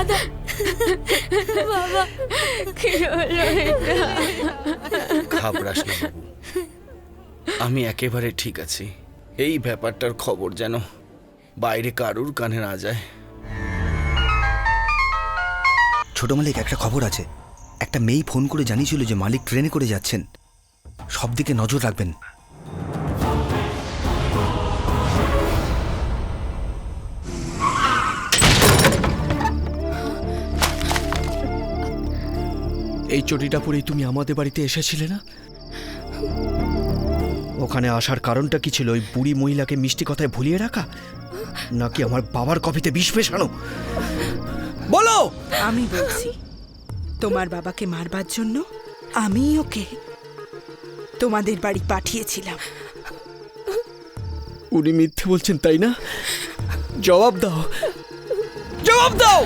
দাদা, বাবা, কি হলো এটা? ঘাবড়াস না বাবু, আমি একেবারে ঠিক আছি। এই ব্যাপারটার খবর যেন বাইরে কারুর কানে না যায়। ছোট মালিক, একটা খবর আছে। একটা মেয়ে ফোন করে জানিয়েছিল যে মালিক ট্রেনে করে যাচ্ছেন। সব দিকে নজর রাখবেন। এই চটিটা পরেই তুমি আমাদের বাড়িতে এসেছিলে না? ওখানে আসার কারণটা কি ছিল? ওই বুড়ি মহিলাকে মিষ্টি কথায় ভুলিয়ে রাখা, নাকি আমার বাবার কফিতে বিষ মেশানো? বলো। আমি বলছি, তোমার বাবাকে মারবার জন্য আমি ওকে তোমাদের বাড়ি পাঠিয়েছিলাম। উনি মিথ্যে বলছেন তাই না? জবাব দাও, জবাব দাও।